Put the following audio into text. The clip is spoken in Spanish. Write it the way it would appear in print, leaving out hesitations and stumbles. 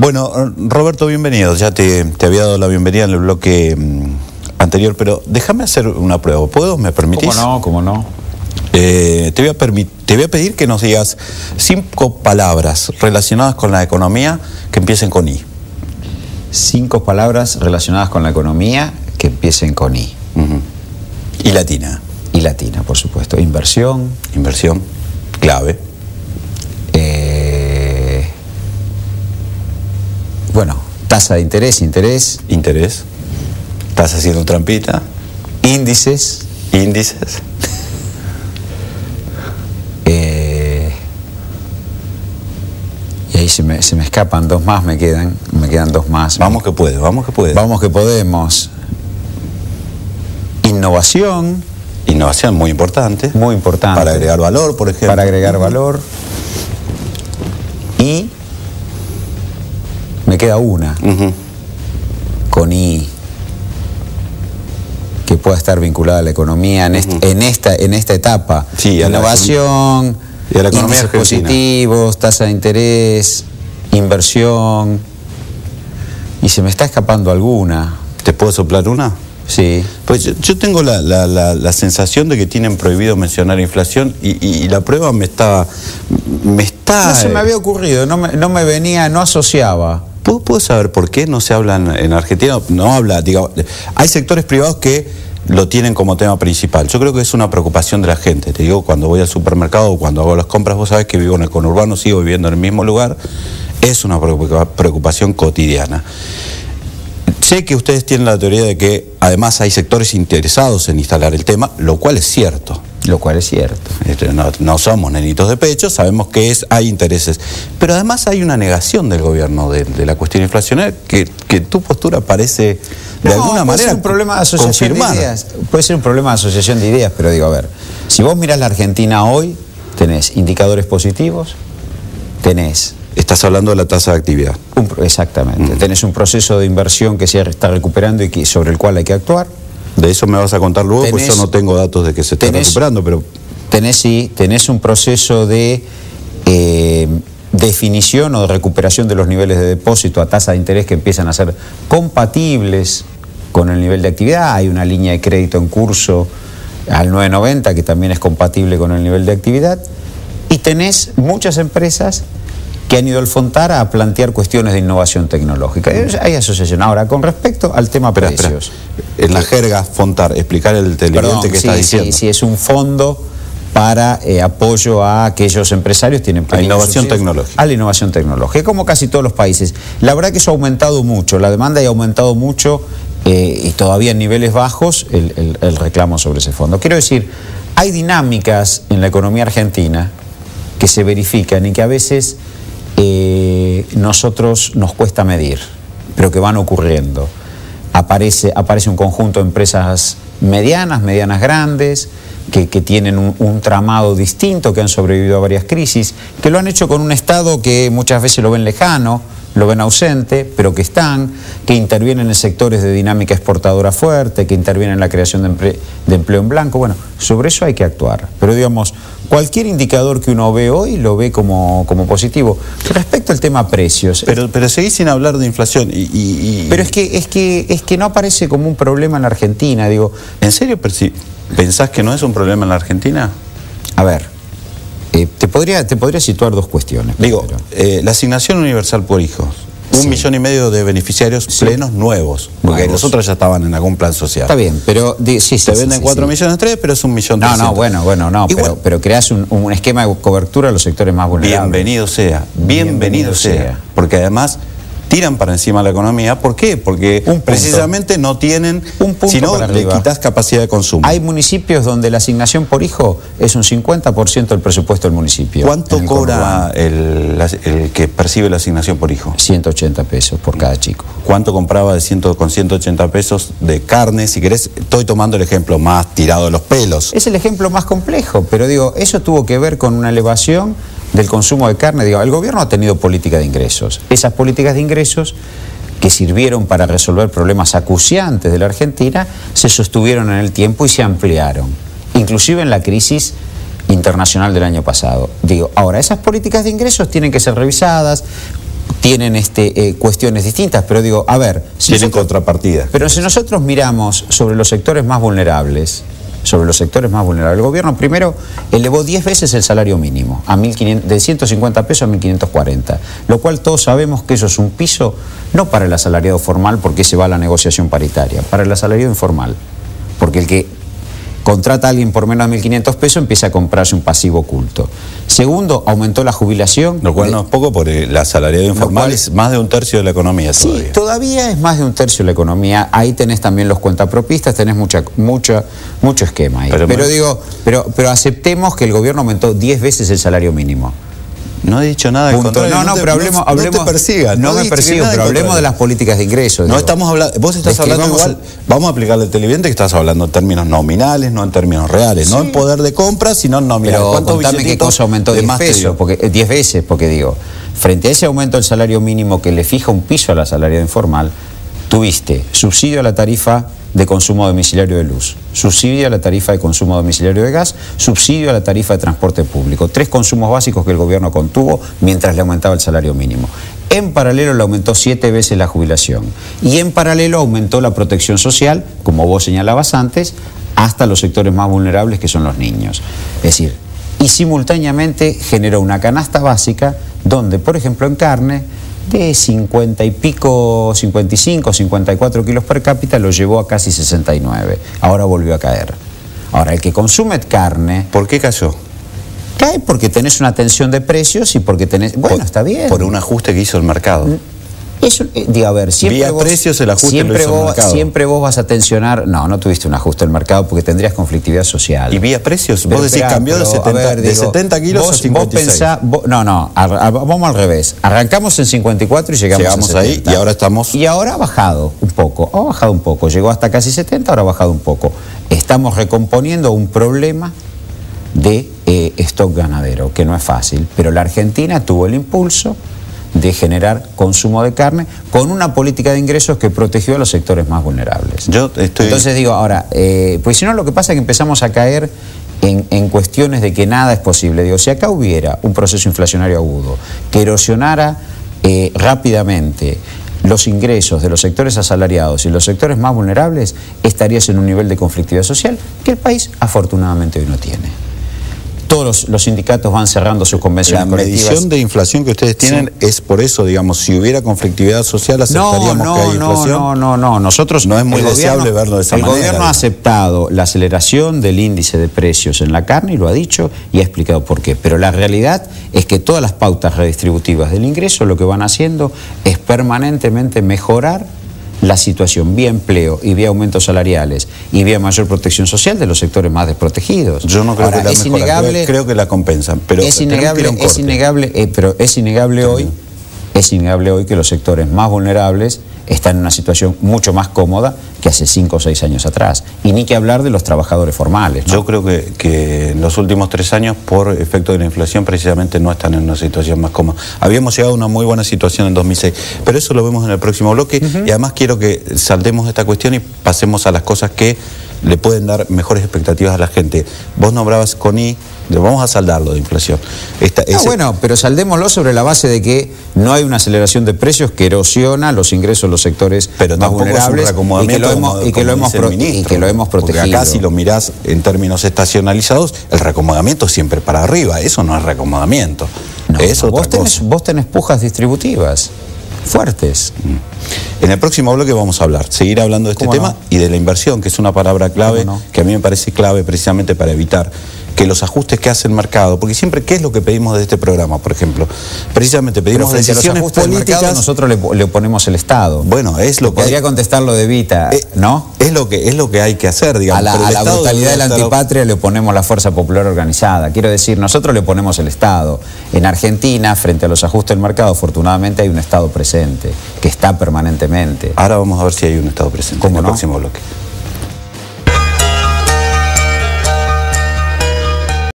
Bueno, Roberto, bienvenido. Ya te había dado la bienvenida en el bloque anterior, pero déjame hacer una prueba. ¿Puedo? ¿Me permitís? ¿Cómo no? Te voy a pedir que nos digas 5 palabras relacionadas con la economía que empiecen con I. 5 palabras relacionadas con la economía que empiecen con I. Y latina. Y latina, por supuesto. Inversión. Inversión. Clave. Bueno, tasa de interés, interés. Interés. Estás haciendo trampita. Índices. Índices. Y ahí se me escapan 2 más, me quedan 2 más. Vamos que puede, vamos que puede. Vamos que podemos. Innovación. Innovación muy importante. Muy importante. Para agregar valor, por ejemplo. Para agregar valor. Y me queda una. Con I. Que pueda estar vinculada a la economía en esta etapa. Sí, innovación, y a la economía índices positivos, tasa de interés, inversión. Y se me está escapando alguna. ¿Te puedo soplar una? Sí. Pues yo tengo la sensación de que tienen prohibido mencionar inflación y la prueba me está... No se me había ocurrido, no asociaba. ¿Puedo saber por qué no se habla en Argentina? No habla, digo, hay sectores privados que lo tienen como tema principal. Yo creo que es una preocupación de la gente. Te digo, cuando voy al supermercado o cuando hago las compras, vos sabés que vivo en el conurbano, sigo viviendo en el mismo lugar. Es una preocupación cotidiana. Sé que ustedes tienen la teoría de que además hay sectores interesados en instalar el tema, lo cual es cierto. Lo cual es cierto. No somos nenitos de pecho, sabemos que hay intereses. Pero además hay una negación del gobierno de la cuestión inflacionaria que tu postura parece de alguna manera ser un problema de asociación confirmar. De ideas. Puede ser un problema de asociación de ideas, pero digo, a ver, si vos mirás la Argentina hoy, tenés indicadores positivos, tenés... Estás hablando de la tasa de actividad. Exactamente. Tenés un proceso de inversión que se está recuperando y sobre el cual hay que actuar. De eso me vas a contar luego, porque yo no tengo datos de que se esté recuperando, pero... Tenés un proceso de definición o de recuperación de los niveles de depósito a tasa de interés que empiezan a ser compatibles con el nivel de actividad. Hay una línea de crédito en curso al 990 que también es compatible con el nivel de actividad. Y tenés muchas empresas que han ido al Fontara a plantear cuestiones de innovación tecnológica. Hay asociación. Ahora, con respecto al tema precios. En la jerga, Fontar, explicar el televidente que está diciendo. Sí, es un fondo para apoyo a aquellos empresarios tienen a innovación tecnológica. A la innovación tecnológica, como casi todos los países. La verdad que eso ha aumentado mucho, la demanda ha aumentado mucho y todavía en niveles bajos el reclamo sobre ese fondo. Quiero decir, hay dinámicas en la economía argentina que se verifican y que a veces nosotros nos cuesta medir, pero que van ocurriendo. Aparece un conjunto de empresas medianas grandes, que tienen un tramado distinto, que han sobrevivido a varias crisis, que lo han hecho con un Estado que muchas veces lo ven lejano, lo ven ausente, pero que intervienen en sectores de dinámica exportadora fuerte, que intervienen en la creación de empleo en blanco. Bueno, sobre eso hay que actuar. Pero digamos, cualquier indicador que uno ve hoy lo ve como positivo. Respecto al tema precios... Pero seguís sin hablar de inflación Pero es que no aparece como un problema en la Argentina, digo... ¿En serio pensás que no es un problema en la Argentina? A ver, te podría situar 2 cuestiones. Digo, la asignación universal por hijos, 1,5 millones de beneficiarios plenos nuevos, porque los otros ya estaban en algún plan social. Está bien, pero... Se venden 4 millones 3, pero es 1.300.000. Bueno, pero creás un esquema de cobertura a los sectores más vulnerables. Bienvenido sea, porque además... tiran para encima la economía. ¿Por qué? Porque precisamente no tienen, si no le quitas capacidad de consumo. Hay municipios donde la asignación por hijo es un 50% del presupuesto del municipio. ¿Cuánto cobra el que percibe la asignación por hijo? 180 pesos por cada chico. ¿Cuánto compraba con 180 pesos de carne? Si querés, estoy tomando el ejemplo más tirado de los pelos. Es el ejemplo más complejo, pero digo, eso tuvo que ver con una elevación del consumo de carne. Digo, el gobierno ha tenido política de ingresos. Esas políticas de ingresos que sirvieron para resolver problemas acuciantes de la Argentina se sostuvieron en el tiempo y se ampliaron, inclusive en la crisis internacional del año pasado. Digo, ahora esas políticas de ingresos tienen que ser revisadas tienen cuestiones distintas, pero digo, a ver... Tienen contrapartidas. Pero si nosotros miramos sobre los sectores más vulnerables, el gobierno primero elevó 10 veces el salario mínimo, de 150 pesos a 1.540, lo cual todos sabemos que eso es un piso, no para el asalariado formal, porque se va a la negociación paritaria, para el asalariado informal, porque el que contrata a alguien por menos de 1.500 pesos, empieza a comprarse un pasivo oculto. Segundo, aumentó la jubilación. Lo cual no es poco, porque el asalariado informal es más de un tercio de la economía todavía. Sí, todavía es más de un tercio de la economía. Ahí tenés también los cuentapropistas, tenés mucho esquema ahí. Pero aceptemos que el gobierno aumentó 10 veces el salario mínimo. No he dicho nada. Pero hablemos. No te persigas. No me persigo, pero hablemos de las políticas de ingresos. No estamos hablando. Vos estás hablando igual. Vamos a aplicarle al televidente que estás hablando en términos nominales, no en términos reales. Sí. No en poder de compra, sino en nominales. Pero contame qué cosa aumentó 10 pesos. 10 veces, porque digo, frente a ese aumento del salario mínimo que le fija un piso al asalariado informal, tuviste subsidio a la tarifa de consumo domiciliario de luz, subsidio a la tarifa de consumo domiciliario de gas, subsidio a la tarifa de transporte público. 3 consumos básicos que el gobierno contuvo mientras le aumentaba el salario mínimo. En paralelo le aumentó 7 veces la jubilación. Y en paralelo aumentó la protección social, como vos señalabas antes, hasta los sectores más vulnerables, que son los niños. Es decir, y simultáneamente generó una canasta básica donde, por ejemplo, en carne, de 50 y pico, 55, 54 kilos per cápita, lo llevó a casi 69. Ahora volvió a caer. Ahora, el que consume carne... ¿Por qué cayó? Cae porque tenés una tensión de precios y porque tenés... Bueno, está bien. Por un ajuste que hizo el mercado. Eso, digo, a ver, siempre vía vos, precios el ajuste siempre lo hizo el mercado. Siempre vos vas a tensionar... No tuviste un ajuste del mercado porque tendrías conflictividad social. ¿Y vía precios? Vos decís, cambió de 70 kilos a 56. Vamos al revés. Arrancamos en 54 y llegamos a 70. Ahí y ahora estamos... Y ahora ha bajado un poco. Llegó hasta casi 70, ahora ha bajado un poco. Estamos recomponiendo un problema de stock ganadero, que no es fácil. Pero la Argentina tuvo el impulso de generar consumo de carne con una política de ingresos que protegió a los sectores más vulnerables. Entonces digo, ahora, pues si no, lo que pasa es que empezamos a caer en cuestiones de que nada es posible. Digo, si acá hubiera un proceso inflacionario agudo que erosionara rápidamente los ingresos de los sectores asalariados y los sectores más vulnerables, estarías en un nivel de conflictividad social que el país afortunadamente hoy no tiene. Todos los sindicatos van cerrando sus convenciones colectivas. La medición de inflación que ustedes tienen es por eso, digamos, si hubiera conflictividad social, aceptaríamos que hay inflación. No, nosotros... No es muy deseable verlo de esa manera. El gobierno ha aceptado la aceleración del índice de precios en la carne, y lo ha dicho, y ha explicado por qué. Pero la realidad es que todas las pautas redistributivas del ingreso lo que van haciendo es permanentemente mejorar la situación vía empleo y vía aumentos salariales y vía mayor protección social de los sectores más desprotegidos. Yo no creo que la mejoran, creo que la compensan, pero es innegable hoy que los sectores más vulnerables están en una situación mucho más cómoda que hace 5 o 6 años atrás. Y ni que hablar de los trabajadores formales, ¿no? Yo creo que en los últimos 3 años, por efecto de la inflación, precisamente no están en una situación más cómoda. Habíamos llegado a una muy buena situación en 2006, pero eso lo vemos en el próximo bloque. Y además quiero que saltemos esta cuestión y pasemos a las cosas que le pueden dar mejores expectativas a la gente. Vos nombrabas CONI, vamos a saldarlo de inflación. Bueno, pero saldémoslo sobre la base de que no hay una aceleración de precios que erosiona los ingresos de los sectores más vulnerables y que lo hemos protegido. Porque acá, si lo mirás en términos estacionalizados, el reacomodamiento es siempre para arriba. Eso no es reacomodamiento. Vos tenés pujas distributivas fuertes. En el próximo bloque vamos a seguir hablando de este tema y de la inversión, que es una palabra clave, que a mí me parece clave precisamente para evitar que los ajustes que hace el mercado, porque siempre, ¿qué es lo que pedimos de este programa, por ejemplo? Precisamente pedimos decisiones políticas. Mercado, nosotros le ponemos el Estado. Bueno, es lo que podría contestarlo de Evita, ¿no? Es lo que hay que hacer, digamos. A la brutalidad de la antipatria le ponemos la fuerza popular organizada. Quiero decir, nosotros le ponemos el Estado. En Argentina, frente a los ajustes del mercado, afortunadamente hay un Estado presente, que está permanentemente. Ahora vamos a ver si hay un Estado presente en el próximo bloque.